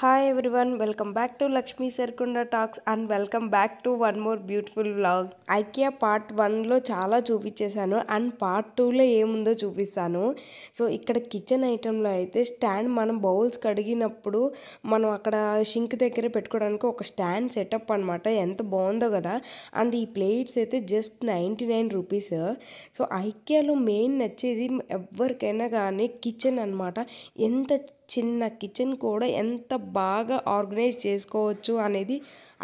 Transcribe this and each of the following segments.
Hi everyone, welcome back to Lakshmi Serkunda Talks and welcome back to one more beautiful vlog. IKEA part 1లో చాలా చూపించేశాను and part 2లో ఏముందో చూపిస్తాను. So ఇక్కడ kitchen ఐటెంలో అయితే stand మనం bowls కడిగినప్పుడు మనం అక్కడ షింక్ దగ్గర పెట్టుకోవడానికి ఒక స్టాండ్ సెటప్ అనమాట. ఎంత బాగుందో కదా. అండ్ ఈ ప్లేట్స్ అయితే జస్ట్ 99 రూపీస్. సో ఐకియాలో మెయిన్ నచ్చేది ఎవరికైనా కానీ కిచెన్ అనమాట. ఎంత చిన్న కిచెన్ కూడా ఎంత బాగా ఆర్గనైజ్ చేసుకోవచ్చు అనేది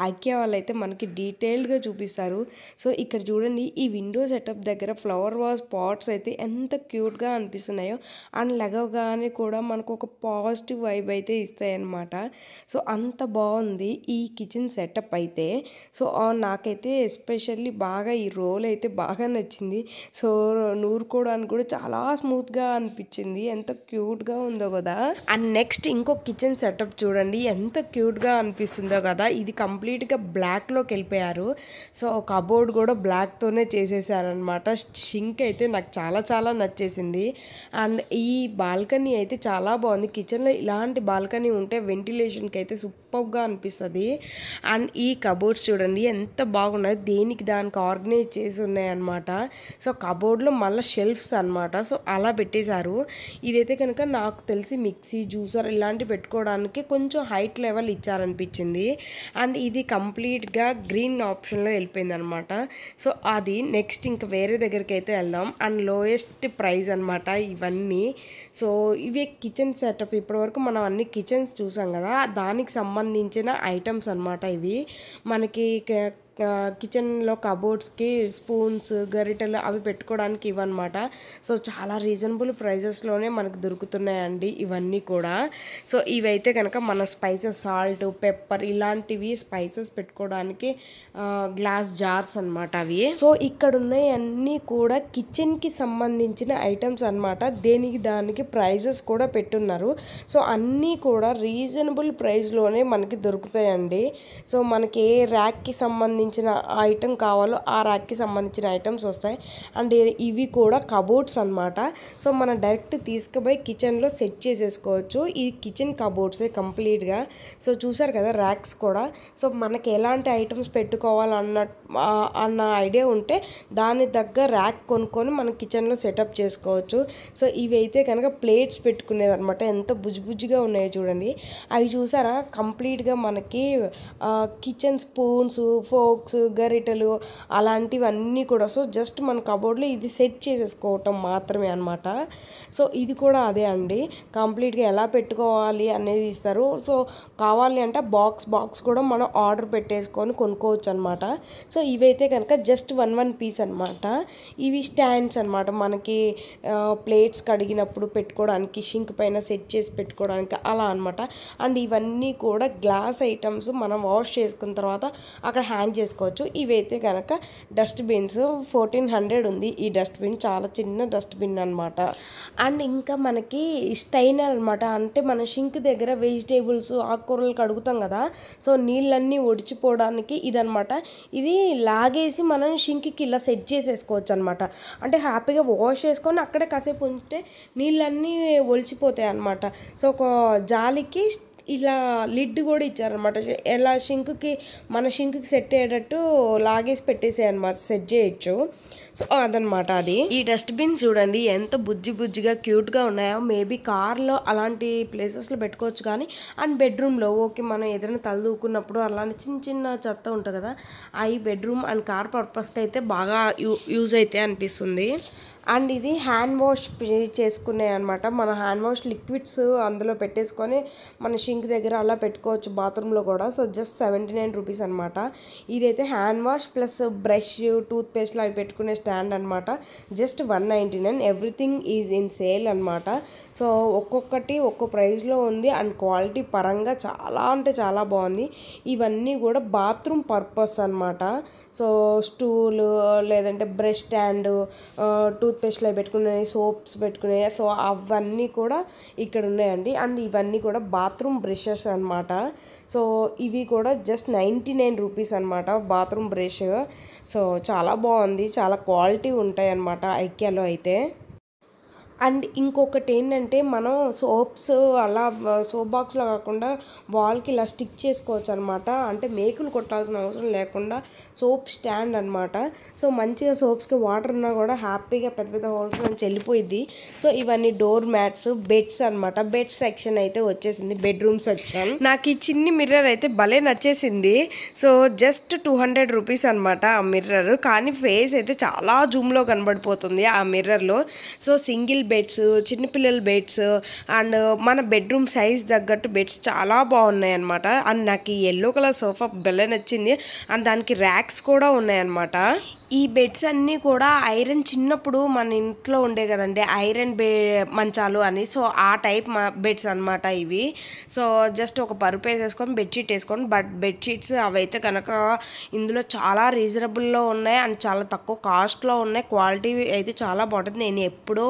ఐకియా వాళ్ళు అయితే మనకి డీటెయిల్డ్గా చూపిస్తారు. సో ఇక్కడ చూడండి, ఈ విండో సెటప్ దగ్గర ఫ్లవర్ వాజ్ పాట్స్ అయితే ఎంత క్యూట్గా అనిపిస్తున్నాయో అండ్ లెగవగానే కూడా మనకు ఒక పాజిటివ్ వైబ్ అయితే ఇస్తాయి అన్నమాట. సో అంత బాగుంది ఈ కిచెన్ సెటప్ అయితే. సో నాకైతే ఎస్పెషల్లీ బాగా ఈ రోల్ అయితే బాగా నచ్చింది. సో నూరుకోవడానికి కూడా చాలా స్మూత్గా అనిపించింది. ఎంత క్యూట్గా ఉందో కదా. అండ్ నెక్స్ట్ ఇంకో కిచెన్ సెటప్ చూడండి, ఎంత క్యూట్గా అనిపిస్తుందో కదా. ఇది కంప్లీట్గా బ్లాక్లోకి వెళ్ళిపోయారు. సో కబోర్డ్ కూడా బ్లాక్తోనే చేసేసారనమాట. షింక్ అయితే నాకు చాలా చాలా నచ్చేసింది. అండ్ ఈ బాల్కనీ అయితే చాలా బాగుంది. కిచెన్లో ఇలాంటి బాల్కనీ ఉంటే వెంటిలేషన్కి అయితే సూపర్గా అనిపిస్తుంది. అండ్ ఈ కబోర్డ్స్ చూడండి ఎంత బాగున్నాయి, దేనికి దానికి ఆర్గనైజ్ చేసి ఉన్నాయన్నమాట. సో కబోర్డ్లో మళ్ళీ షెల్ఫ్స్ అనమాట. సో అలా పెట్టేశారు. ఇదైతే కనుక నాకు తెలిసి మిక్సీ, జ్యూసర్ ఇలాంటివి పెట్టుకోవడానికి కొంచెం హైట్ లెవెల్ ఇచ్చారనిపించింది. అండ్ ఇది కంప్లీట్గా గ్రీన్ ఆప్షన్లో వెళ్ళిపోయింది అనమాట. సో అది నెక్స్ట్ ఇంకా వేరే దగ్గరికి అయితే వెళ్దాం. అండ్ లోయెస్ట్ ప్రైస్ అనమాట ఇవన్నీ. సో ఇవే కిచెన్ సెటప్. ఇప్పటివరకు మనం అన్ని కిచెన్స్ చూసాం కదా, దానికి సంబంధించిన ఐటమ్స్ అనమాట ఇవి. మనకి కిచెన్లో కబోర్డ్స్కి స్పూన్స్, గరిటెలు అవి పెట్టుకోవడానికి ఇవన్నమాట. సో చాలా రీజనబుల్ ప్రైజెస్లోనే మనకు దొరుకుతున్నాయండి ఇవన్నీ కూడా. సో ఇవైతే కనుక మన స్పైసెస్, సాల్ట్, పెప్పర్ ఇలాంటివి స్పైసెస్ పెట్టుకోవడానికి గ్లాస్ జార్స్ అనమాట అవి. సో ఇక్కడ ఉన్నాయి అన్నీ కూడా కిచెన్కి సంబంధించిన ఐటమ్స్ అనమాట. దేనికి దానికి ప్రైజెస్ కూడా పెట్టున్నారు. సో అన్నీ కూడా రీజనబుల్ ప్రైస్లోనే మనకి దొరుకుతాయండి. సో మనకి ఏ ర్యాక్కి సంబంధించిన ఐటమ్ కావాలో ఆ ర్యాక్కి సంబంధించిన ఐటమ్స్ వస్తాయి. అండ్ ఇవి కూడా కబోర్డ్స్ అనమాట. సో మనం డైరెక్ట్ తీసుకుపోయి కిచెన్లో సెట్ చేసేసుకోవచ్చు. ఈ కిచెన్ కబోర్డ్సే కంప్లీట్గా. సో చూసారు కదా ర్యాక్స్ కూడా. సో మనకి ఎలాంటి ఐటమ్స్ పెట్టుకోవాలన్న ఐడియా ఉంటే దాని దగ్గర ర్యాక్ కొనుక్కొని మనం కిచెన్లో సెటప్ చేసుకోవచ్చు. సో ఇవి అయితే కనుక ప్లేట్స్ పెట్టుకునేది అనమాట. ఎంత బుజ్జిగా ఉన్నాయో చూడండి. అవి చూసారా కంప్లీట్గా మనకి కిచెన్ స్పూన్స్, ఫోక్స్, గరిటెలు అలాంటివన్నీ కూడా. సో జస్ట్ మన కబోర్డ్లో ఇది సెట్ చేసేసుకోవటం మాత్రమే అనమాట. సో ఇది కూడా అదే అండి, కంప్లీట్గా ఎలా పెట్టుకోవాలి అనేది ఇస్తారు. సో కావాలి అంటే బాక్స్ కూడా మనం ఆర్డర్ పెట్టేసుకొని కొనుక్కోవచ్చు అనమాట. సో ఇవైతే కనుక జస్ట్ వన్ పీస్ అనమాట. ఇవి స్టాండ్స్ అనమాట, మనకి ప్లేట్స్ కడిగినప్పుడు పెట్టుకోవడానికి, షింక్ పైన సెట్ చేసి పెట్టుకోవడానికి అలా అనమాట. అండ్ ఇవన్నీ కూడా గ్లాస్ ఐటమ్స్ మనం వాష్ చేసుకున్న తర్వాత అక్కడ హ్యాంగ్ చేసుకోవచ్చు. ఇవైతే కనుక డస్ట్బిన్స్ 1400 ఉంది ఈ డస్ట్బిన్. చాలా చిన్న డస్ట్బిన్ అనమాట. అండ్ ఇంకా మనకి స్టైనర్ అనమాట. అంటే మన షింక్ దగ్గర వెజిటేబుల్స్, ఆకుకూరలు కడుగుతాం కదా. సో నీళ్ళన్నీ ఒడిచిపోవడానికి ఇదనమాట. ఇది లాగేసి మనం షింక్కి ఇలా సెట్ చేసేసుకోవచ్చు అనమాట. అంటే హ్యాపీగా వాష్ చేసుకొని అక్కడే కాసేపు ఉంటే నీళ్ళన్నీ ఒలిచిపోతాయి అనమాట. సో ఒక జాలికి ఇలా లిడ్ కూడా ఇచ్చారనమాట. ఎలా మన షింక్కి సెట్ అయ్యేటట్టు లాగేసి పెట్టేసాయి అనమాట, సెట్ చేయొచ్చు. సో అదనమాట అది. ఈ డస్ట్బిన్ చూడండి ఎంత బుజ్జిగా క్యూట్గా ఉన్నాయో. మేబీ కార్లో అలాంటి ప్లేసెస్లో పెట్టుకోవచ్చు కానీ అండ్ బెడ్రూమ్లో ఓకే మనం ఏదైనా తలదూకున్నప్పుడు అలాంటి చిన్న చెత్త ఉంటుంది కదా, అవి బెడ్రూమ్ అండ్ కార్ పర్పస్కి అయితే బాగా యూజ్ అయితే అనిపిస్తుంది. అండ్ ఇది హ్యాండ్ వాష్ చేసుకునే అనమాట. మన హ్యాండ్ వాష్ లిక్విడ్స్ అందులో పెట్టేసుకొని మన షింక్ దగ్గర అలా పెట్టుకోవచ్చు బాత్రూంలో కూడా. సో జస్ట్ 79 రూపీస్ అనమాట. ఇదైతే hand wash plus brush tooth పేస్ట్లు అవి పెట్టుకునే స్టాండ్ అనమాట. Just 199. Everything is in sale అనమాట. సో ఒక్కొక్కటి ఒక్కో ప్రైస్లో ఉంది అండ్ క్వాలిటీ పరంగా చాలా అంటే చాలా బాగుంది. ఇవన్నీ కూడా బాత్రూమ్ పర్పస్ అనమాట. సో స్టూలు లేదంటే బ్రష్ స్టాండ్, టూత్ పేస్ట్లో పెట్టుకునే, సోప్స్ పెట్టుకునే, సో అవన్నీ కూడా ఇక్కడ ఉన్నాయండి. అండ్ ఇవన్నీ కూడా బాత్రూమ్ బ్రషెస్ అనమాట. సో ఇవి కూడా జస్ట్ 99 రూపీస్ అనమాట బాత్రూమ్ బ్రష్. సో చాలా బాగుంది, చాలా క్వాలిటీ ఉంటాయి అన్నమాట ఐకియాలో అయితే. అండ్ ఇంకొకటి ఏంటంటే మనం సోప్స్ అలా సోప్ బాక్స్లో కాకుండా వాల్కి ఇలా స్టిక్ చేసుకోవచ్చు అనమాట. అంటే మేకులు కొట్టాల్సిన అవసరం లేకుండా సోప్ స్టాండ్ అనమాట. సో మంచిగా సోప్స్కి వాటర్ ఉన్నా కూడా హ్యాపీగా పెద్ద పెద్ద హోల్స్ నుంచి వెళ్ళిపోయింది. సో ఇవన్నీ డోర్ మ్యాట్స్, బెడ్స్ అనమాట. బెడ్ సెక్షన్ అయితే వచ్చేసింది, బెడ్రూమ్ సెక్షన్. నాకు ఈ చిన్ని మిర్రర్ అయితే భలే నచ్చేసింది. సో జస్ట్ 200 రూపీస్ అనమాట ఆ మిర్రర్. కానీ ఫేస్ అయితే చాలా జూమ్లో కనబడిపోతుంది ఆ మిర్రర్లో. సో సింగిల్ బెడ్స్, చిన్నపిల్లల బెడ్స్ అండ్ మన బెడ్రూమ్ సైజ్ తగ్గట్టు బెడ్స్ చాలా బాగున్నాయి అనమాట. అండ్ నాకు ఈ ఎల్లో కలర్ సోఫా భలే నచ్చింది. అండ్ దానికి ర్యాక్స్ కూడా ఉన్నాయన్నమాట. ఈ బెడ్స్ అన్నీ కూడా ఐరన్, చిన్నప్పుడు మన ఇంట్లో ఉండే కదండి ఐరన్ మంచాలు అని, సో ఆ టైప్ బెడ్స్ అనమాట ఇవి. సో జస్ట్ ఒక పరుపు వేసేసుకొని బెడ్షీట్ వేసుకొని, బట్ బెడ్షీట్స్ అవైతే కనుక ఇందులో చాలా రీజనబుల్లో ఉన్నాయి అండ్ చాలా తక్కువ కాస్ట్లో ఉన్నాయి. క్వాలిటీ అయితే చాలా బాగుంటుంది. నేను ఎప్పుడో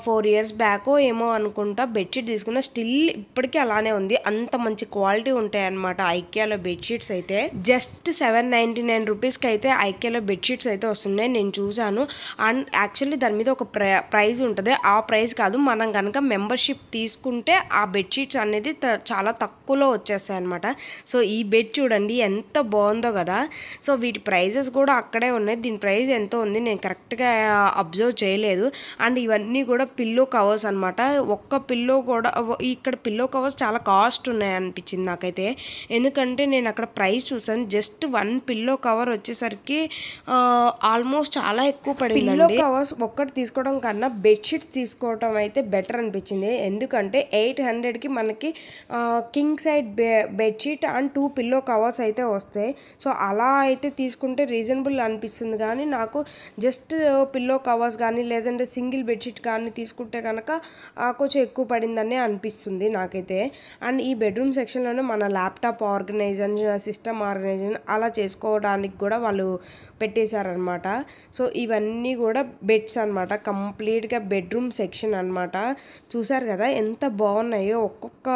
4 years బ్యాక్ ఏమో అనుకుంటా బెడ్షీట్ తీసుకున్నా, స్టిల్ ఇప్పటికీ అలానే ఉంది. అంత మంచి క్వాలిటీ ఉంటాయి అన్నమాట ఐకియాలో బెడ్షీట్స్ అయితే. జస్ట్ 799 రూపీస్కి అయితే ఐకియాలో బెడ్షీట్స్ అయితే వస్తున్నాయి, నేను చూశాను. అండ్ యాక్చువల్లీ దాని మీద ఒక ప్రైజ్ ఉంటుంది. ఆ ప్రైజ్ కాదు, మనం కనుక మెంబర్షిప్ తీసుకుంటే ఆ బెడ్షీట్స్ అనేది చాలా తక్కువలో వచ్చేస్తాయి అనమాట. సో ఈ బెడ్ చూడండి ఎంత బాగుందో కదా. సో వీటి ప్రైజెస్ కూడా అక్కడే ఉన్నాయి. దీని ప్రైస్ ఎంత ఉంది నేను కరెక్ట్గా అబ్జర్వ్ చేయలేదు. అండ్ ఇవన్నీ కూడా పిల్లో కవర్స్ అనమాట. ఒక్క పిల్లో కూడా, ఇక్కడ పిల్లో కవర్స్ చాలా కాస్ట్ ఉన్నాయి అనిపించింది నాకైతే. ఎందుకంటే నేను అక్కడ ప్రైస్ చూసాను, జస్ట్ 1 పిల్లో కవర్ వచ్చేసరికి ఆల్మోస్ట్ చాలా ఎక్కువ పడింది. పిల్లో కవర్స్ ఒక్కటి తీసుకోవడం కన్నా బెడ్షీట్స్ తీసుకోవడం అయితే బెటర్ అనిపించింది. ఎందుకంటే 800కి మనకి king side bedsheet and 2 pillow covers అయితే వస్తాయి. సో అలా అయితే తీసుకుంటే రీజనబుల్ అనిపిస్తుంది. కానీ నాకు జస్ట్ పిల్లో కవర్స్ కానీ లేదంటే సింగిల్ బెడ్షీట్ కానీ తీసుకుంటే కనుక కొంచెం ఎక్కువ పడిందని అనిపిస్తుంది నాకైతే. అండ్ ఈ బెడ్రూమ్ సెక్షన్లోనే మన ల్యాప్టాప్ ఆర్గనైజేషన్, సిస్టమ్ ఆర్గనైజేషన్ అలా చేసుకోవడానికి కూడా వాళ్ళు పెట్టేశారనమాట. సో ఇవన్నీ కూడా బెడ్స్ అనమాట, కంప్లీట్గా బెడ్రూమ్ సెక్షన్ అనమాట. చూసారు కదా ఎంత బాగున్నాయో. ఒక్కొక్క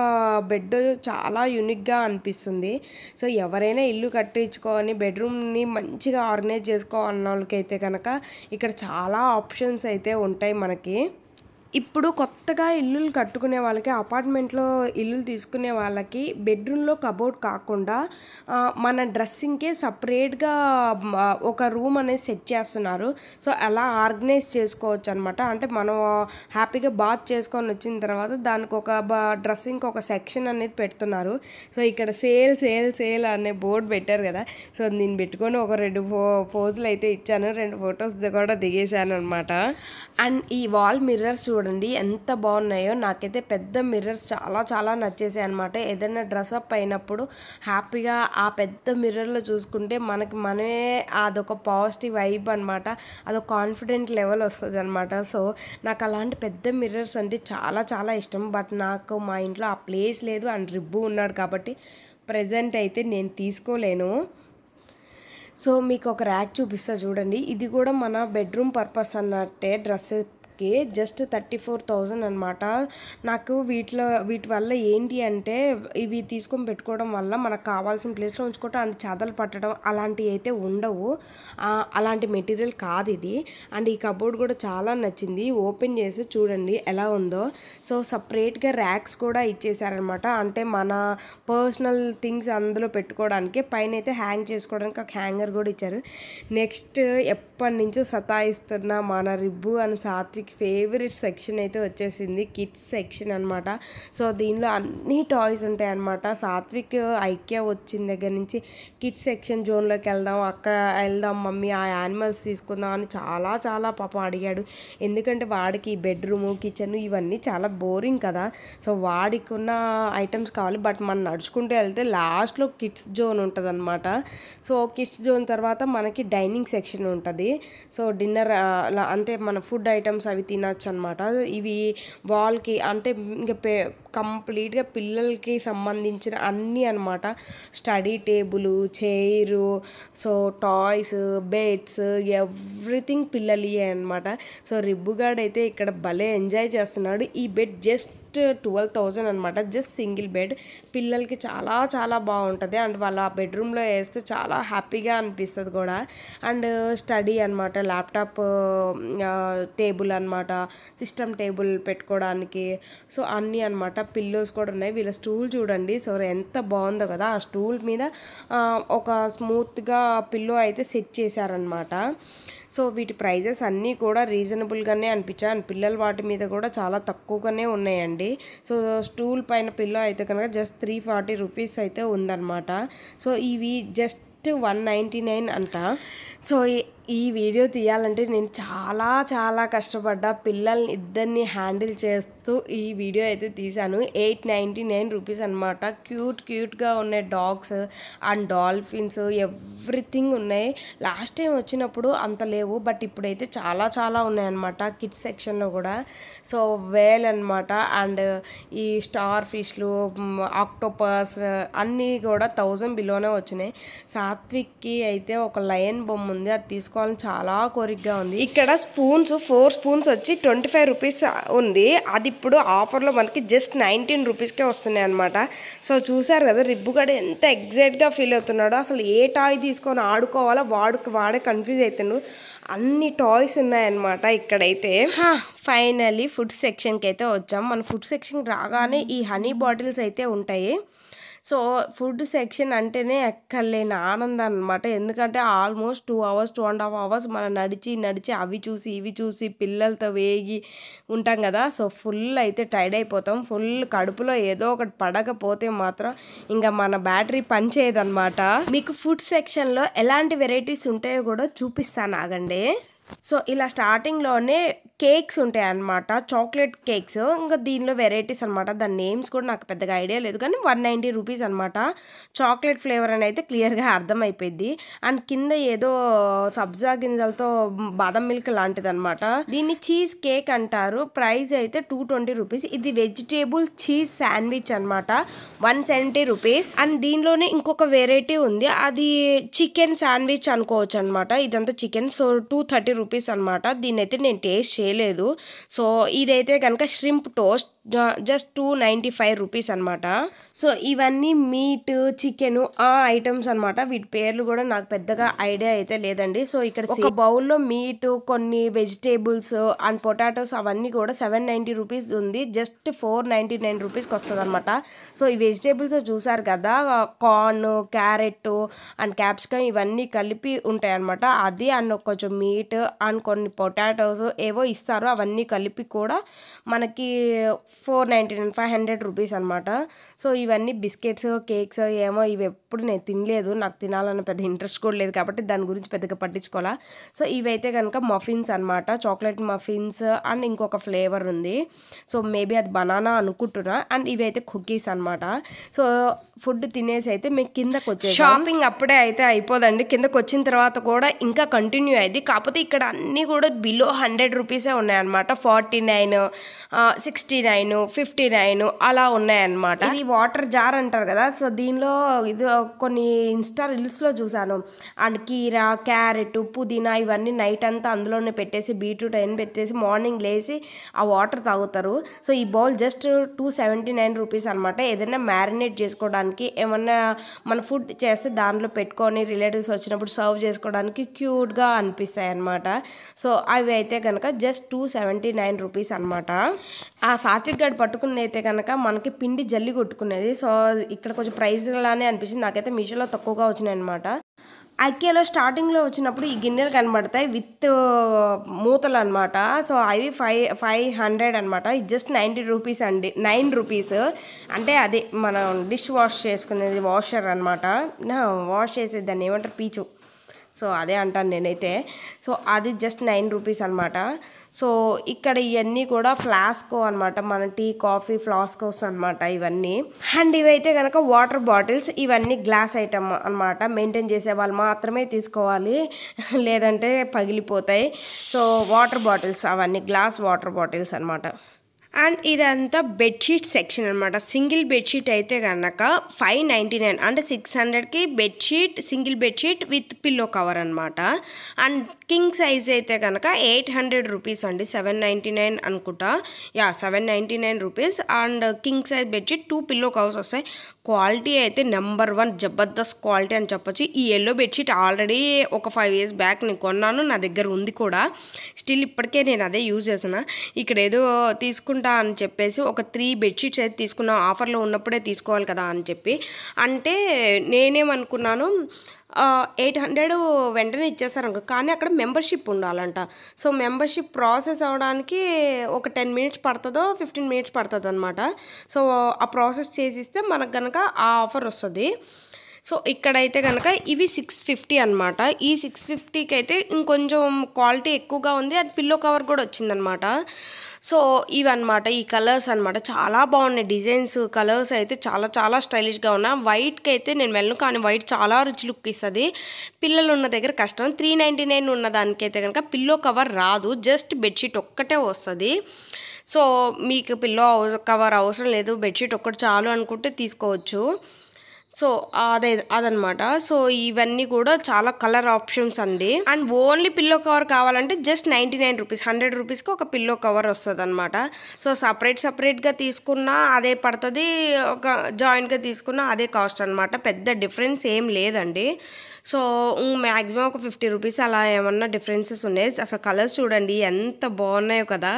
బెడ్ చాలా యూనిక్గా అనిపిస్తుంది. సో ఎవరైనా ఇల్లు కట్టించుకొని బెడ్రూమ్ని మంచిగా ఆర్గనైజ్ చేసుకోవాలన్న వాళ్ళకైతే కనుక ఇక్కడ చాలా ఆప్షన్స్ అయితే ఉంటాయి మనకి. ఇప్పుడు కొత్తగా ఇల్లులు కట్టుకునే వాళ్ళకి, అపార్ట్మెంట్లో ఇల్లులు తీసుకునే వాళ్ళకి బెడ్రూమ్లో కబోర్డ్ కాకుండా మన డ్రెస్సింగ్కే సపరేట్గా ఒక రూమ్ అనేది సెట్ చేస్తున్నారు. సో అలా ఆర్గనైజ్ చేసుకోవచ్చు అనమాట. అంటే మనం హ్యాపీగా బాత్ చేసుకొని వచ్చిన తర్వాత దానికి ఒక డ్రెస్సింగ్కి ఒక సెక్షన్ అనేది పెడుతున్నారు. సో ఇక్కడ సేల్ సేల్ సేల్ అనే బోర్డు పెట్టారు కదా. సో నేను పెట్టుకొని ఒక 2 పోజులు అయితే ఇచ్చాను, 2 ఫొటోస్ కూడా దిగేశాను అనమాట. అండ్ ఈ వాల్ మిర్రర్స్ చూడండి ఎంత బాగున్నాయో. నాకైతే పెద్ద మిర్రర్స్ చాలా చాలా నచ్చేసాయి అనమాట. ఏదైనా డ్రెస్అప్ అయినప్పుడు హ్యాపీగా ఆ పెద్ద మిర్రర్లో చూసుకుంటే మనమే అదొక పాజిటివ్ వైబ్ అనమాట, అదొక కాన్ఫిడెంట్ లెవెల్ వస్తుంది అనమాట. సో నాకు అలాంటి పెద్ద మిర్రర్స్ అంటే చాలా చాలా ఇష్టం. బట్ నాకు మా ఇంట్లో ఆ ప్లేస్ లేదు అండ్ రిబ్బు ఉన్నాడు కాబట్టి ప్రజెంట్ అయితే నేను తీసుకోలేను. సో మీకు ఒక ర్యాక్ చూపిస్తా చూడండి. ఇది కూడా మన బెడ్రూమ్ పర్పస్ అన్నట్టే, డ్రెస్సెస్కి రూపీస్కి జస్ట్ 34,000 అనమాట. నాకు వీటి వల్ల ఏంటి అంటే ఇవి తీసుకొని పెట్టుకోవడం వల్ల మనకు కావాల్సిన ప్లేస్లో ఉంచుకోవటం అండ్ చెదలు పట్టడం అలాంటివి అయితే ఉండవు. అలాంటి మెటీరియల్ కాదు ఇది. అండ్ ఈ కబోర్డ్ కూడా చాలా నచ్చింది. ఓపెన్ చేసి చూడండి ఎలా ఉందో. సో సపరేట్గా ర్యాక్స్ కూడా ఇచ్చేసారనమాట. అంటే మన పర్సనల్ థింగ్స్ అందులో పెట్టుకోవడానికి, పైన అయితే హ్యాంగ్ చేసుకోవడానికి ఒక హ్యాంగర్ కూడా ఇచ్చారు. నెక్స్ట్ ఎప్పటి నుంచో సతాయిస్తున్న మన Ribbu and Satvik favourite section అయితే వచ్చేసింది, కిడ్స్ సెక్షన్ అనమాట. సో దీనిలో అన్ని టాయ్స్ ఉంటాయి అనమాట. సాత్విక్ ఐక్యా వచ్చిన దగ్గర నుంచి కిడ్స్ సెక్షన్ జోన్లోకి వెళ్దాం మమ్మీ, ఆ యానిమల్స్ తీసుకుందాం అని చాలా పాపం అడిగాడు. ఎందుకంటే వాడికి బెడ్రూము, కిచెన్ ఇవన్నీ చాలా బోరింగ్ కదా. సో వాడికి ఉన్న ఐటమ్స్ కావాలి. బట్ మనం నడుచుకుంటూ వెళ్తే లాస్ట్లో కిడ్స్ జోన్ ఉంటుంది అనమాట. సో కిడ్స్ జోన్ తర్వాత మనకి డైనింగ్ సెక్షన్ ఉంటుంది. సో డిన్నర్ అంటే మన ఫుడ్ ఐటమ్స్ అవి తినచ్చు అనమాట. ఇవి వాల్కి అంటే ఇంకా కంప్లీట్గా పిల్లలకి సంబంధించిన అన్నీ అనమాట. Study table, chair, so toys, beds, everything పిల్లలియే అనమాట. సో రిబ్బుగాడ్ అయితే ఇక్కడ భలే ఎంజాయ్ చేస్తున్నాడు. ఈ బెడ్ జస్ట్ 12,000 అనమాట. Just single bed. పిల్లలకి చాలా బాగుంటుంది. అండ్ వాళ్ళ బెడ్రూమ్లో వేస్తే చాలా హ్యాపీగా అనిపిస్తుంది కూడా. అండ్ స్టడీ అనమాట, ల్యాప్టాప్ టేబుల్ అనమాట, సిస్టమ్ టేబుల్ పెట్టుకోవడానికి. సో అన్నీ అనమాట. పిల్లోస్ కూడా ఉన్నాయి. వీళ్ళ స్టూల్ చూడండి. సో ఎంత బాగుందో కదా. ఆ స్టూల్ మీద ఒక స్మూత్గా పిల్లో అయితే సెట్ చేశారనమాట. సో వీటి ప్రైజెస్ అన్నీ కూడా రీజనబుల్గానే అనిపించాయి. అండ్ పిల్లల వాటి మీద కూడా చాలా తక్కువగానే ఉన్నాయండి. సో స్టూల్ పైన పిల్లో అయితే కనుక జస్ట్ 340 రూపీస్ అయితే ఉందన్నమాట. సో ఇవి జస్ట్ 199 అంట. సో ఈ వీడియో తీయాలంటే నేను చాలా కష్టపడ్డా. పిల్లల్ని ఇద్దరిని హ్యాండిల్ చేస్తూ ఈ వీడియో అయితే తీశాను. 899 రూపీస్ అనమాట. క్యూట్గా ఉన్నాయి డాగ్స్ అండ్ డాల్ఫిన్స్, ఎవ్రీథింగ్ ఉన్నాయి. లాస్ట్ టైం వచ్చినప్పుడు అంత లేవు, బట్ ఇప్పుడైతే చాలా ఉన్నాయన్నమాట కిడ్స్ సెక్షన్లో కూడా. సో వేల్ అనమాట. అండ్ ఈ స్టార్ ఫిష్లు, ఆక్టోపస్ అన్నీ కూడా 1000 బిలోనే వచ్చినాయి. సాత్విక్కి అయితే ఒక లయన్ బొమ్మ ఉంది, అది తీసుకోవాలని చాలా కోరికగా ఉంది. ఇక్కడ స్పూన్స్ 4 స్పూన్స్ వచ్చి 25 రూపీస్ ఉంది. అది ఇప్పుడు ఆఫర్లో మనకి జస్ట్ 19 రూపీస్కే వస్తున్నాయి అనమాట. సో చూసారు కదా రిబ్బుగాడు ఎంత ఎగ్జైట్గా ఫీల్ అవుతున్నాడో. అసలు ఏ టాయ్ తీసుకొని ఆడుకోవాలో వాడే కన్ఫ్యూజ్ అవుతాడు. అన్ని టాయ్స్ ఉన్నాయన్నమాట ఇక్కడైతే. ఫైనల్లీ ఫుడ్ సెక్షన్కి అయితే వచ్చాం. మన ఫుడ్ సెక్షన్కి రాగానే ఈ హనీ బాటిల్స్ అయితే ఉంటాయి. సో ఫుడ్ సెక్షన్ అంటేనే ఎక్కడలేని ఆనందం అనమాట. ఎందుకంటే ఆల్మోస్ట్ 2 hours 2.5 hours మనం నడిచి అవి చూసి ఇవి చూసి పిల్లలతో వేగి ఉంటాం కదా. సో ఫుల్ అయితే టైర్డ్ అయిపోతాం. ఫుల్ కడుపులో ఏదో ఒకటి పడకపోతే మాత్రం ఇంకా మన బ్యాటరీ పని చేయదన్నమాట. మీకు ఫుడ్ సెక్షన్లో ఎలాంటి వెరైటీస్ ఉంటాయో కూడా చూపిస్తాను, ఆగండి. సో ఇలా స్టార్టింగ్లోనే కేక్స్ ఉంటాయి అన్నమాట, చాక్లెట్ కేక్స్. ఇంకా దీనిలో వెరైటీస్ అనమాట. దాని నేమ్స్ కూడా నాకు పెద్దగా ఐడియా లేదు, కానీ 190 రూపీస్ అనమాట. చాక్లెట్ ఫ్లేవర్ అని అయితే క్లియర్గా అర్థమైపోయింది. అండ్ కింద ఏదో సబ్జా గింజలతో బాదం మిల్క్ లాంటిది అనమాట. దీన్ని చీజ్ కేక్ అంటారు. ప్రైస్ అయితే 220 రూపీస్. ఇది వెజిటేబుల్ చీజ్ శాండ్విచ్ అనమాట, 170 రూపీస్. అండ్ దీనిలోనే ఇంకొక వెరైటీ ఉంది, అది చికెన్ శాండ్విచ్ అనుకోవచ్చు అనమాట. ఇదంతా చికెన్. సో 230 రూపీస్ అనమాట. దీన్ని అయితే నేను టేస్ట్ చేయలేదు. సో ఇదైతే కనుక ష్రింప్ టోస్ట్, జస్ట్ 295 రూపీస్ అనమాట. సో ఇవన్నీ మీట్, చికెన్ ఆ ఐటమ్స్ అనమాట. వీటి పేర్లు కూడా నాకు పెద్దగా ఐడియా అయితే లేదండి. సో ఇక్కడ ఒక బౌల్లో మీట్, కొన్ని వెజిటేబుల్స్ అండ్ పొటాటోస్ అవన్నీ కూడా 790 రూపీస్ ఉంది. జస్ట్ 499 రూపీస్కి వస్తుంది అనమాట. సో ఈ వెజిటేబుల్స్ చూసారు కదా, కార్న్, క్యారెట్ అండ్ క్యాప్సికమ్ ఇవన్నీ కలిపి ఉంటాయి అనమాట. అది అండ్ కొంచెం మీట్ అండ్ కొన్ని పొటాటోస్ ఏవో ఇస్తారు. అవన్నీ కలిపి కూడా మనకి 499 500 రూపీస్ అనమాట. సో ఇవన్నీ బిస్కెట్స్, కేక్స్ ఏమో ఇవి ఎప్పుడు నేను తినలేదు, నాకు తినాలన్న పెద్ద ఇంట్రెస్ట్ కూడా లేదు కాబట్టి దాని గురించి పెద్దగా పట్టించుకోవాలా. సో ఇవైతే కనుక మఫిన్స్ అనమాట, చాక్లెట్ మఫిన్స్ అండ్ ఇంకొక ఫ్లేవర్ ఉంది. సో మేబీ అది బనానా అనుకుంటున్నా. అండ్ ఇవైతే కుకీస్ అనమాట. సో ఫుడ్ తినేసి అయితే మీకు కిందకు వచ్చేది. షాపింగ్ అప్పుడే అయితే అయిపోదండి, కిందకు వచ్చిన తర్వాత కూడా ఇంకా కంటిన్యూ అయ్యింది. కాకపోతే ఈ ఇక్కడ అన్నీ కూడా బిలో 100 రూపీసే ఉన్నాయన్నమాట. 49, 69, 59 అలా ఉన్నాయన్నమాట. ఇది వాటర్ జార్ అంటారు కదా. సో దీనిలో ఇది కొన్ని ఇన్స్టా రీల్స్లో చూసాను. అండ్ కీరా, క్యారెట్, పుదీనా ఇవన్నీ నైట్ అంతా అందులోనే పెట్టేసి బీట్రూట్ అయిన పెట్టేసి మార్నింగ్ లేసి ఆ వాటర్ తాగుతారు. సో ఈ బౌల్ జస్ట్ 279 రూపీస్ అనమాట. ఏదైనా మ్యారినేట్ చేసుకోవడానికి, ఏమన్నా మన ఫుడ్ చేస్తే దాంట్లో పెట్టుకొని రిలేటివ్స్ వచ్చినప్పుడు సర్వ్ చేసుకోవడానికి క్యూట్గా అనిపిస్తాయి అనమాట. సో అవి అయితే కనుక జస్ట్ 279 రూపీస్ అనమాట. ఆ సాత్విక్ గడ్ పట్టుకునేది అయితే కనుక మనకి పిండి జల్లి కొట్టుకునేది. సో ఇక్కడ కొంచెం ప్రైస్ లానే అనిపించింది నాకైతే. మీషోలో తక్కువగా వచ్చినాయి అనమాట. ఐకియాలో స్టార్టింగ్లో వచ్చినప్పుడు ఈ గిన్నెలు కనబడతాయి విత్ మూతలు అనమాట. సో అవి 500 అనమాట. ఇది జస్ట్ 90 రూపీస్ అండి. 9 రూపీస్ అంటే అదే మనం డిష్ వాష్ చేసుకునేది వాషర్ అనమాట. వాష్ చేసేది దాన్ని ఏమంటారు, పీచు. సో అదే అంటాను నేనైతే. సో అది జస్ట్ 9 రూపీస్ అనమాట. సో ఇక్కడ ఇవన్నీ కూడా ఫ్లాస్కో అనమాట, మన టీ కాఫీ ఫ్లాస్కోస్ అనమాట ఇవన్నీ. అండ్ ఇవైతే కనుక వాటర్ బాటిల్స్. ఇవన్నీ గ్లాస్ ఐటమ్ అనమాట. మెయింటైన్ చేసే వాళ్ళు మాత్రమే తీసుకోవాలి, లేదంటే పగిలిపోతాయి. సో వాటర్ బాటిల్స్ అవన్నీ గ్లాస్ వాటర్ బాటిల్స్ అనమాట. అండ్ ఇదంతా బెడ్షీట్ సెక్షన్ అనమాట. సింగిల్ బెడ్షీట్ అయితే కనుక 599 అంటే 600కి bedsheet, single bedsheet with pillow cover అనమాట. అండ్ కింగ్ సైజ్ అయితే కనుక 800 రూపీస్ అండి. 799 అనుకుంటా. 799 rupees. And king size bedsheet 2 pillow covers వస్తాయి. క్వాలిటీ అయితే నెంబర్ 1 జబర్దస్త్ క్వాలిటీ అని చెప్పొచ్చు. ఈ ఎల్లో బెడ్షీట్ ఆల్రెడీ ఒక 5 years బ్యాక్ నేను కొన్నాను, నా దగ్గర ఉంది కూడా. స్టిల్ ఇప్పటికే నేను అదే యూజ్ చేసిన. ఇక్కడ ఏదో తీసుకుంటా అని చెప్పేసి ఒక 3 బెడ్షీట్స్ అయితే తీసుకున్నాం. ఆఫర్లో ఉన్నప్పుడే తీసుకోవాలి కదా అని చెప్పి. అంటే నేనేమనుకున్నాను 800 వెంటనే ఇచ్చేస్తారు అనుకో, కానీ అక్కడ మెంబర్షిప్ ఉండాలంట. సో మెంబర్షిప్ ప్రాసెస్ అవ్వడానికి ఒక 10 minutes పడుతుందో 15 minutes పడుతుంది అనమాట. సో ఆ ప్రాసెస్ చేసిస్తే మనకు కనుక ఆ ఆఫర్ వస్తుంది. సో ఇక్కడైతే కనుక ఇవి 650 అనమాట. ఈ 650కి అయితే ఇంకొంచెం క్వాలిటీ ఎక్కువగా ఉంది. అది పిల్లో కవర్ కూడా వచ్చిందనమాట. సో ఇవన్నమాట ఈ కలర్స్ అనమాట. చాలా బాగున్నాయి డిజైన్స్, కలర్స్ అయితే చాలా చాలా స్టైలిష్గా ఉన్నాయి. వైట్కి అయితే నేను వెళ్ళను, కానీ వైట్ చాలా రిచ్ లుక్ ఇస్తుంది. పిల్లలు ఉన్న దగ్గర కష్టం. 399 ఉన్న దానికైతే కనుక పిల్లో కవర్ రాదు, జస్ట్ బెడ్షీట్ ఒక్కటే వస్తుంది. సో మీకు పిల్లో కవర్ అవసరం లేదు, బెడ్షీట్ ఒక్కటి చాలు అనుకుంటే తీసుకోవచ్చు. సో అదనమాట. సో ఇవన్నీ కూడా చాలా కలర్ ఆప్షన్స్ అండి. అండ్ ఓన్లీ పిల్లో కవర్ కావాలంటే జస్ట్ 99 రూపీస్, 100 రూపీస్కి ఒక పిల్లో కవర్ వస్తుంది అనమాట. సో సపరేట్గా తీసుకున్నా అదే పడుతుంది, ఒక జాయింట్గా తీసుకున్నా అదే కాస్ట్ అనమాట. పెద్ద డిఫరెన్స్ ఏం లేదండి. సో మ్యాక్సిమం ఒక 50 రూపీస్ అలా ఏమన్నా డిఫరెన్సెస్ ఉన్నాయి. అసలు కలర్స్ చూడండి ఎంత బాగున్నాయో కదా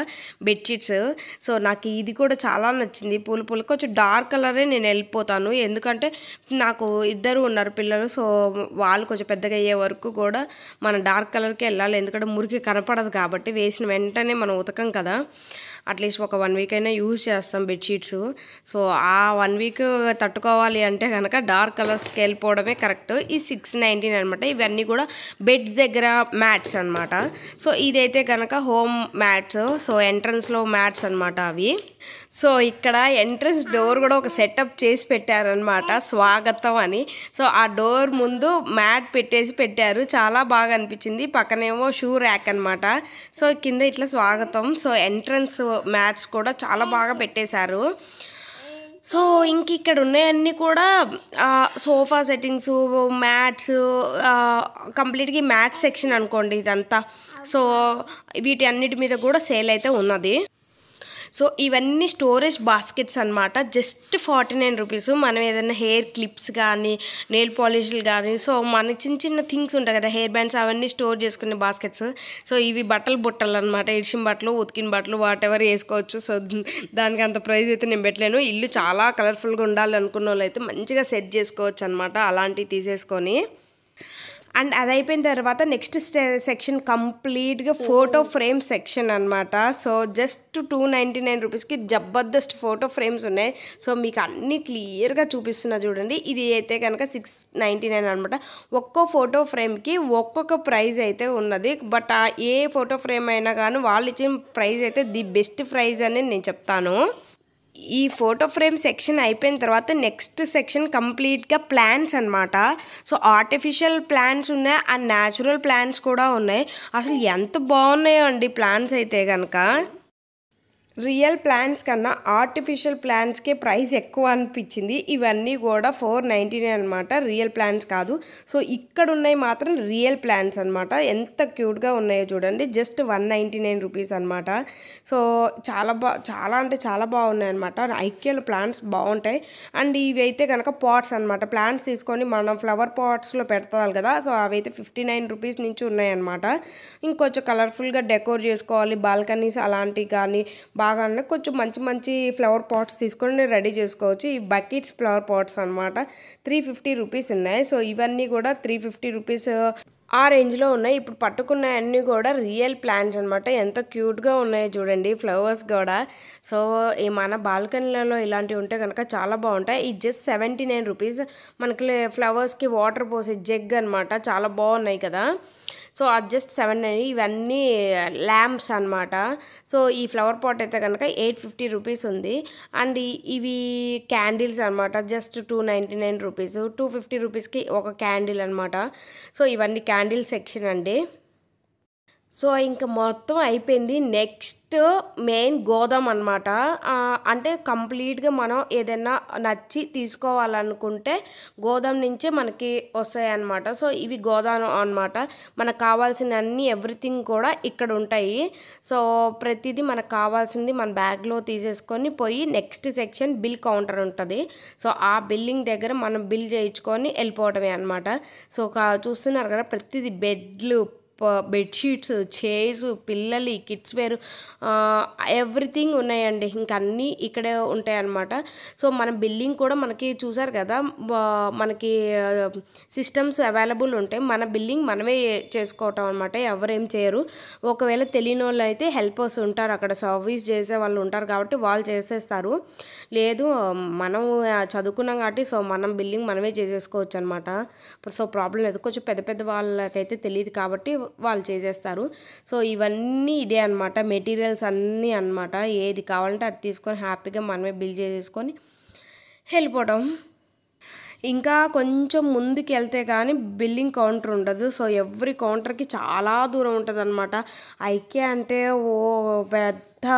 బెడ్షీట్స్. సో నాకు ఇది కూడా చాలా నచ్చింది. పూలు కొంచెం డార్క్ కలరే నేను వెళ్ళిపోతాను, ఎందుకంటే నాకు 2 ఉన్నారు పిల్లలు. సో వాళ్ళు కొంచెం పెద్దగా అయ్యే వరకు కూడా మనం డార్క్ కలర్కి వెళ్ళాలి, ఎందుకంటే మురికి కనపడదు కాబట్టి. వేసిన వెంటనే మనం ఉతకం కదా, అట్లీస్ట్ ఒక 1 week అయినా యూజ్ చేస్తాం బెడ్షీట్స్. సో ఆ 1 week తట్టుకోవాలి అంటే కనుక డార్క్ కలర్స్కి వెళ్ళిపోవడమే కరెక్ట్. ఈ 699 అనమాట. ఇవన్నీ కూడా బెడ్స్ దగ్గర మ్యాట్స్ అనమాట. సో ఇదైతే కనుక హోమ్ మ్యాట్స్. సో ఎంట్రన్స్లో మ్యాట్స్ అనమాట అవి. సో ఇక్కడ ఎంట్రన్స్ డోర్ కూడా ఒక సెటప్ చేసి పెట్టారనమాట, స్వాగతం అని. సో ఆ డోర్ ముందు మ్యాట్ పెట్టారు, చాలా బాగా అనిపించింది. పక్కనేమో షూ ర్యాక్ అనమాట. సో కింద ఇట్లా స్వాగతం. సో ఎంట్రన్స్ మ్యాట్స్ కూడా చాలా బాగా పెట్టేశారు. సో ఇంక ఇక్కడ ఉన్నాయన్నీ కూడా సోఫా సెట్టింగ్స్, మ్యాట్స్, కంప్లీట్గా మ్యాట్ సెక్షన్ అనుకోండి ఇదంతా. సో వీటి అన్నిటి మీద కూడా సేల్ అయితే ఉన్నది. సో ఇవన్నీ స్టోరేజ్ బాస్కెట్స్ అనమాట. Just 49 rupees. మనం ఏదైనా హెయిర్ క్లిప్స్ కానీ, నెయిల్ పాలిష్లు కానీ, సో మనకి చిన్న థింగ్స్ ఉంటాయి కదా, హెయిర్ బ్యాండ్స్, అవన్నీ స్టోర్ చేసుకునే బాస్కెట్స్. సో ఇవి బుట్టలు అనమాట. ఇడిచిన బట్టలు, ఉతికిన బట్టలు, వాట్ ఎవర్ వేసుకోవచ్చు. సో దానికి అంత ప్రైస్ అయితే నేను పెట్టలేను. ఇల్లు చాలా కలర్ఫుల్గా ఉండాలి అనుకున్న వాళ్ళు అయితే మంచిగా సెట్ చేసుకోవచ్చు అనమాట, అలాంటివి తీసేసుకొని. అండ్ అది అయిపోయిన తర్వాత నెక్స్ట్ సెక్షన్ కంప్లీట్గా ఫోటో ఫ్రేమ్ సెక్షన్ అనమాట. సో జస్ట్ 299 రూపీస్కి జబర్దస్త్ ఫోటో ఫ్రేమ్స్ ఉన్నాయి. సో మీకు అన్నీ క్లియర్గా చూపిస్తున్నా చూడండి. ఇది అయితే కనుక 699 అనమాట. ఒక్కో ఫోటో ఫ్రేమ్కి ఒక్కొక్క ప్రైజ్ అయితే ఉన్నది. బట్ ఏ ఫోటో ఫ్రేమ్ అయినా కానీ వాళ్ళు ఇచ్చిన ప్రైజ్ అయితే ది బెస్ట్ ప్రైజ్ అని నేను చెప్తాను. ఈ ఫోటో ఫ్రేమ్ సెక్షన్ అయిపోయిన తర్వాత నెక్స్ట్ సెక్షన్ కంప్లీట్గా ప్లాంట్స్ అనమాట. సో ఆర్టిఫిషియల్ ప్లాంట్స్ ఉన్నాయి అండ్ న్యాచురల్ ప్లాంట్స్ కూడా ఉన్నాయి. అసలు ఎంత బాగున్నాయో అండి ప్లాంట్స్ అయితే కనుక. రియల్ ప్లాంట్స్ కన్నా ఆర్టిఫిషియల్ ప్లాంట్స్కే ప్రైస్ ఎక్కువ అనిపించింది. ఇవన్నీ కూడా 499 అనమాట, రియల్ ప్లాంట్స్ కాదు. సో ఇక్కడ ఉన్నాయి మాత్రం రియల్ ప్లాంట్స్ అనమాట. ఎంత క్యూట్గా ఉన్నాయో చూడండి. జస్ట్ 199 రూపీస్ అనమాట. సో చాలా అంటే చాలా బాగున్నాయి అనమాట. ఐక్యాలో ప్లాంట్స్ బాగుంటాయి. అండ్ ఇవి అయితే కనుక పాట్స్ అనమాట. ప్లాంట్స్ తీసుకొని మనం ఫ్లవర్ పాట్స్లో పెడతాం కదా, సో అవి అయితే 59 రూపీస్ నుంచి ఉన్నాయన్నమాట. ఇంకొంచెం కలర్ఫుల్గా డెకోర్ చేసుకోవాలి, బాల్కనీస్ అలాంటివి కానీ బాగా కొంచెం మంచి మంచి ఫ్లవర్ పాట్స్ తీసుకొని రెడీ చేసుకోవచ్చు. ఈ బకెట్స్ ఫ్లవర్ పాట్స్ అనమాట 350 రూపీస్ ఉన్నాయి. సో ఇవన్నీ కూడా 350 రూపీస్ ఆ రేంజ్లో ఉన్నాయి. ఇప్పుడు పట్టుకున్న అన్నీ కూడా రియల్ ప్లాంట్స్ అనమాట. ఎంత క్యూట్గా ఉన్నాయో చూడండి ఫ్లవర్స్ కూడా. సో మన బాల్కనీలలో ఇలాంటివి ఉంటే కనుక చాలా బాగుంటాయి. ఇది జస్ట్ 79 రూపీస్. మనకి ఫ్లవర్స్కి వాటర్ పోసే జగ్ అనమాట. చాలా బాగున్నాయి కదా. సో అది జస్ట్ 790. ఇవన్నీ ల్యాంప్స్ అనమాట. సో ఈ ఫ్లవర్ పాట్ అయితే కనుక 850 రూపీస్ ఉంది. అండ్ ఇవి క్యాండిల్స్ అనమాట. Just 299 rupees. 250 రూపీస్కి ఒక క్యాండిల్ అనమాట. సో ఇవన్నీ క్యాండిల్ సెక్షన్ అండి. సో ఇంకా మొత్తం అయిపోయింది. నెక్స్ట్ మెయిన్ గోదాం అనమాట. అంటే కంప్లీట్గా మనం ఏదైనా నచ్చి తీసుకోవాలనుకుంటే గోదాం నుంచే మనకి వస్తాయి అన్నమాట. సో ఇవి గోదాం అనమాట. మనకు కావాల్సిన అన్ని ఎవ్రీథింగ్ కూడా ఇక్కడ ఉంటాయి. సో ప్రతిదీ మనకు కావాల్సింది మన బ్యాగ్లో తీసేసుకొని పోయి నెక్స్ట్ సెక్షన్ బిల్ కౌంటర్ ఉంటుంది. సో ఆ బిల్లింగ్ దగ్గర మనం బిల్ చేయించుకొని వెళ్ళిపోవడమే అనమాట. సో చూస్తున్నారు కదా, ప్రతిదీ బెడ్లు, బెడ్షీట్స్, చైర్స్, పిల్లలి కిడ్స్ వేర్ ఎవ్రీథింగ్ ఉన్నాయండి. ఇంకా అన్నీ ఇక్కడే ఉంటాయి అన్నమాట. సో మన బిల్లింగ్ కూడా మనకి చూసారు కదా, మనకి సిస్టమ్స్ అవైలబుల్ ఉంటాయి. మన బిల్లింగ్ మనమే చేసుకోవటం అనమాట. ఎవరేం చేయరు. ఒకవేళ తెలియని వాళ్ళు అయితే హెల్పర్స్ ఉంటారు, అక్కడ సర్వీస్ చేసే వాళ్ళు ఉంటారు కాబట్టి వాళ్ళు చేసేస్తారు. లేదు మనం చదువుకున్నాం కాబట్టి సో మనం బిల్లింగ్ మనమే చేసేసుకోవచ్చు అనమాట. సో ప్రాబ్లం లేదు. కొంచెం పెద్ద పెద్ద వాళ్ళకైతే తెలియదు కాబట్టి వాళ్ళు చేసేస్తారు. సో ఇవన్నీ ఇదే అనమాట. మెటీరియల్స్ అన్నీ అనమాట. ఏది కావాలంటే అది తీసుకొని హ్యాపీగా మనమే బిల్ చేసేసుకొని వెళ్ళిపోవడం. ఇంకా కొంచెం ముందుకు వెళ్తే కానీ బిల్లింగ్ కౌంటర్ ఉండదు. సో ఎవ్రీ కౌంటర్కి చాలా దూరం ఉంటుంది అనమాట. ఐక్యా అంటే ఓ పెద్ద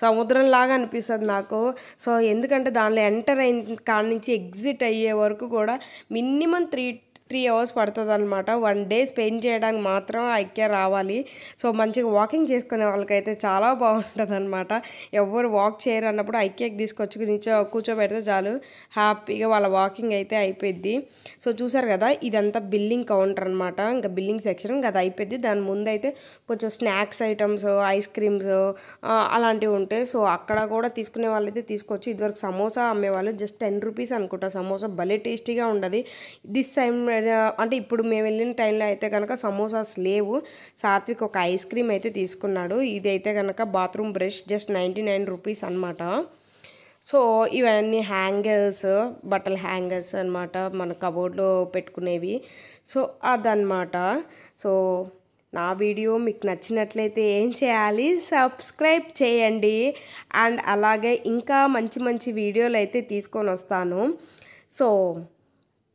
సముద్రం లాగా అనిపిస్తుంది నాకు. సో ఎందుకంటే దానిలో ఎంటర్ అయిన కాడి నుంచి ఎగ్జిట్ అయ్యే వరకు కూడా మినిమం 3 అవర్స్ పడుతుంది అనమాట. 1 డే స్పెండ్ చేయడానికి మాత్రం ఐక్యా రావాలి. సో మంచిగా వాకింగ్ చేసుకునే వాళ్ళకైతే చాలా బాగుంటుంది అనమాట. ఎవరు వాక్ చేయరు అన్నప్పుడు ఐక్యాకి తీసుకొచ్చి కూర్చోబెడితే చాలు, హ్యాపీగా వాళ్ళ వాకింగ్ అయితే అయిపోద్ది. సో చూసారు కదా, ఇదంతా బిల్లింగ్ కౌంటర్ అనమాట. ఇంకా బిల్లింగ్ సెక్షన్ ఇంకా అది అయిపోద్ది. దాని ముందు అయితే కొంచెం స్నాక్స్ ఐటమ్స్, ఐస్ క్రీమ్స్ అలాంటివి ఉంటాయి. సో అక్కడ కూడా తీసుకునే వాళ్ళైతే తీసుకోవచ్చు. ఇదివరకు సమోసా అమ్మేవాళ్ళు, జస్ట్ 10 రూపీస్ అనుకుంటా సమోసా. భలే టేస్టీగా ఉండదు. దిస్ టైం అంటే ఇప్పుడు మేము వెళ్ళిన టైంలో అయితే కనుక సమోసాస్ లేవు. సాత్విక్ ఒక ఐస్ క్రీమ్ అయితే తీసుకున్నాడు. ఇది అయితే కనుక బాత్రూమ్ బ్రష్ జస్ట్ 99 రూపీస్ అనమాట. సో ఇవన్నీ హ్యాంగర్స్, బట్టల హ్యాంగర్స్ అనమాట, మన కబోర్డ్లో పెట్టుకునేవి. సో అదనమాట. సో నా వీడియో మీకు నచ్చినట్లయితే ఏం చేయాలి, సబ్స్క్రైబ్ చేయండి. అండ్ అలాగే ఇంకా మంచి మంచి వీడియోలు అయితే తీసుకొని వస్తాను. So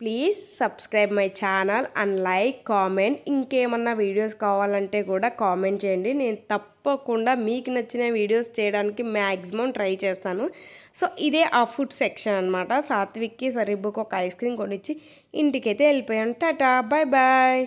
please subscribe my channel and like, comment. ఇంకేమన్నా వీడియోస్ కావాలంటే కూడా కామెంట్ చేయండి. నేను తప్పకుండా మీకు నచ్చిన వీడియోస్ చేయడానికి మ్యాక్సిమం ట్రై చేస్తాను. సో ఇదే ఆ ఫుడ్ సెక్షన్ అనమాట. సాత్విక్కి సరిబ్బుకు ఒక ఐస్ క్రీమ్ కొనిచ్చి ఇంటికైతే వెళ్ళిపోయాను. Tata, bye bye.